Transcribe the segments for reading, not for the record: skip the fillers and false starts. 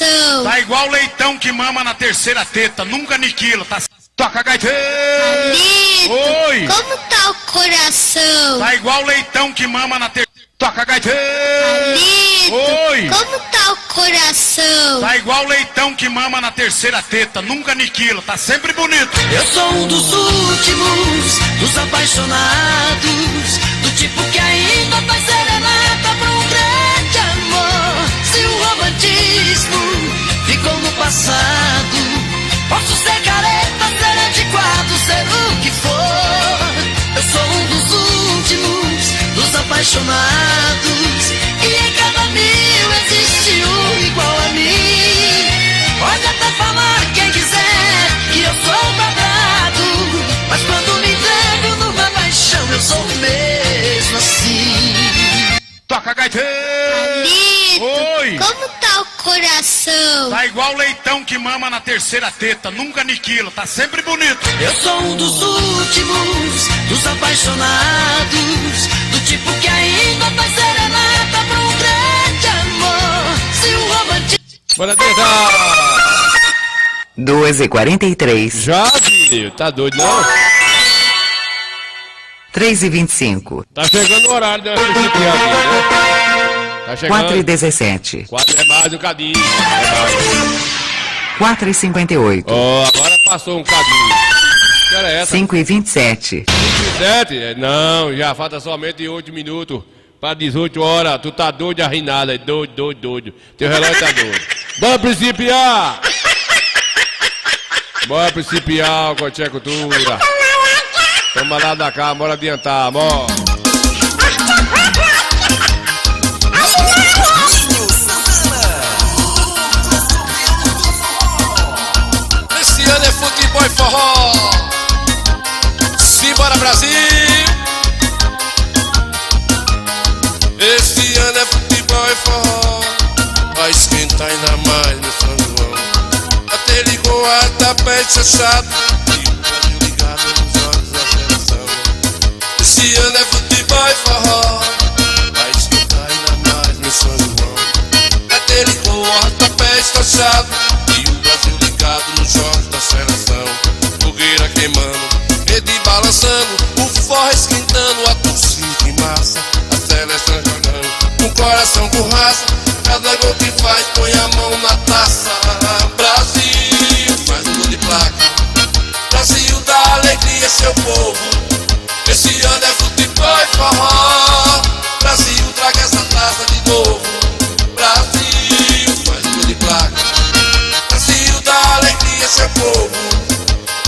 coração. Tá igual leitão que mama na terceira teta, nunca aniquila, tá? Toca gaiteiro. Palito, Oi. como tá o coração? Tá igual leitão que mama na terceira. Toca gaiteiro. Palito, Oi. como tá o coração? Tá igual leitão que mama na terceira teta, nunca aniquila, tá sempre bonito. Eu sou um dos últimos, dos apaixonados, do tipo que ainda faz serenata pra um grande amor. Se o romantismo ficou no passado, posso ser careta, ser antiquado, ser o que for. Eu sou um dos últimos, dos apaixonados, e em cada mil existe um igual a mim. Pode até falar quem quiser que eu sou babado, mas quando me entrego numa paixão eu sou mesmo assim. Toca gaiteiro. Palito, Oi. como tá o coração? Tá igual leitão que mama na terceira teta, nunca aniquila, tá sempre bonito. Eu sou um dos últimos, dos apaixonados, do tipo que ainda faz serenata pra um grande amor. Se o romantismo... Bora tentar! 2h43. Já, filho, tá doido não? 3h25. Tá chegando o horário de nós principiar aqui, né? Tá chegando. 4h17. 4 é mais um cadinho. É mais. 4h58. Ó, agora passou um cadinho. Que hora é essa? 5h27. 27? Não, já falta somente 8 minutos para 18 horas. Tu tá doido, arrinada. Doido, doido, doido. Teu relógio tá doido. Bora principiar! Bora principiar, Coité Cultura. Toma lá da cá, bora adiantar, amor. Esse ano é futebol e forró. Simbora Brasil. Esse ano é futebol e forró. Vai esquentar ainda mais no São João. Até ligou a tapete achado e o Brasil ligado nos olhos da seleção. Esse ano é futebol e forró. Vai esquentar ainda mais no São João. Até ligou a tapete achado e o Brasil ligado nos jogos da seleção. Fogueira queimando, rede balançando, o forró esquentando, a torcida em massa, a seleção jogando, com coração, com raça. Cada gol que faz põe a mão na taça. Brasil faz um gol de placa. Brasil dá alegria a seu povo. Esse ano é futebol e forró. Brasil traga essa taça de novo. Brasil faz um gol de placa. Brasil dá alegria a seu povo.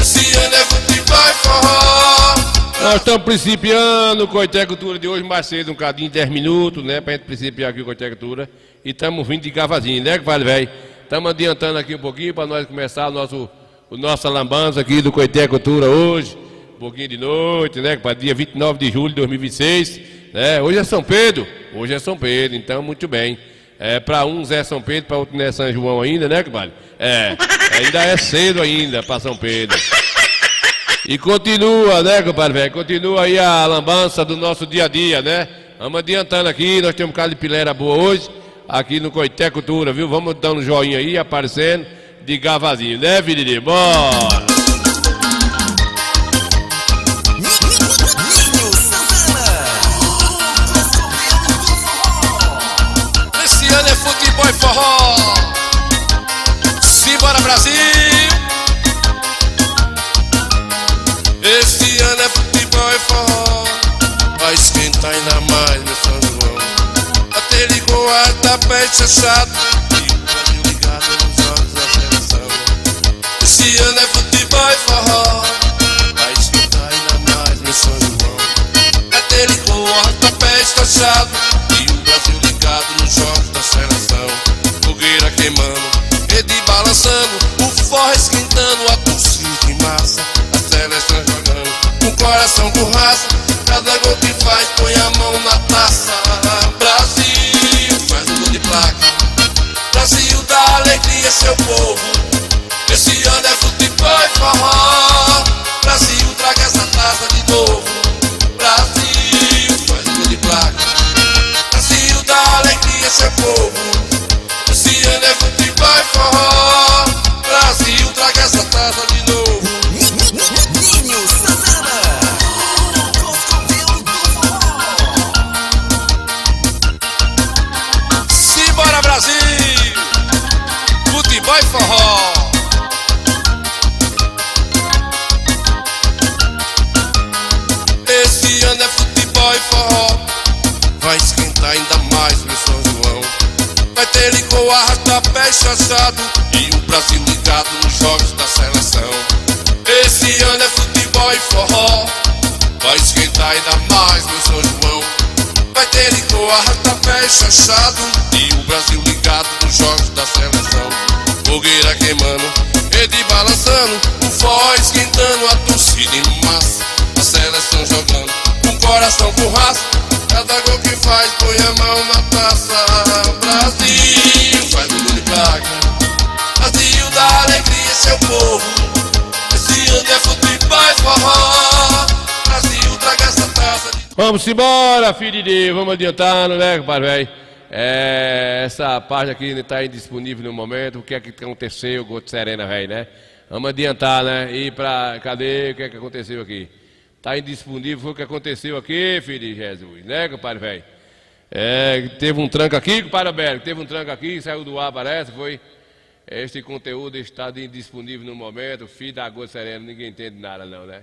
Esse ano é futebol e forró. Nós estamos principiando o Coité Cultura de hoje mais cedo, um cadinho, 10 minutos, né? Pra gente principiar aqui o Coité Cultura. E estamos vindo de cavazinho, né, que vale, velho? Estamos adiantando aqui um pouquinho para nós começar o nossa lambança aqui do Coité Cultura hoje. Um pouquinho de noite, né? Para dia 29 de julho de 2026. Né? Hoje é São Pedro. Hoje é São Pedro, então muito bem. Para uns é São Pedro, para outros não é São João ainda, né, que vale? Ainda é cedo ainda para São Pedro. E continua, né, compadre velho? Continua aí a lambança do nosso dia a dia, né? Vamos adiantando aqui, nós temos um bocado de pilera boa hoje, aqui no Coité Cultura, viu? Vamos dando um joinha aí, aparecendo de gavazinho, né, filhinho? Bora! Esse ano é futebol e forró. Simbora Brasil. Esse ano é futebol e forró. Vai esquentar ainda mais no São João. Até ligou a tapete achado e o Brasil ligado nos olhos da seleção. Esse ano é futebol e forró. Vai esquentar ainda mais no São João. Até ligou a tapete achado e o Brasil ligado nos jogos da seleção. Fogueira queimando, rede balançando, o forró esquentando, a torcida em massa, a seleção jogando, com coração, com raça. Cada gol que faz põe a mão na taça. Brasil faz um gol de placa. Brasil dá alegria a seu povo. Esse ano é futebol e forró. Brasil traga essa taça de novo. Brasil faz um gol de placa. Brasil dá alegria a seu povo. Esse ano é futebol e mais, meu São João. Vai ter licor, arrasta-pé e chachado, e o Brasil ligado nos jogos da seleção. Esse ano é futebol e forró, vai esquentar ainda mais, meu São João. Vai ter licor, arrasta-pé e chachado, e o Brasil ligado nos jogos da seleção. Fogueira queimando, rede balançando, o forró esquentando, a torcida em massa, a seleção jogando, com coração com raça. Cada gol que faz põe a mão na taça. Brasil faz o gol de placa, Brasil dá alegria a seu povo. Esse ano é futebol e forró, Brasil traga essa taça de... Vamos embora, filho de Deus, vamos adiantando, né, compadre velho? Essa parte aqui está indisponível no momento. O que é que aconteceu, Gol de Serena, velho, né? Vamos adiantar, né? Ir pra... Cadê? O que é que aconteceu aqui? Está indisponível, foi o que aconteceu aqui, filho de Jesus, né, compadre velho? Teve um tranco aqui, compadre Alberto, teve um tranco aqui, saiu do ar, parece, foi. Este conteúdo está indisponível no momento, filho da Gol de Serena, ninguém entende nada não, né?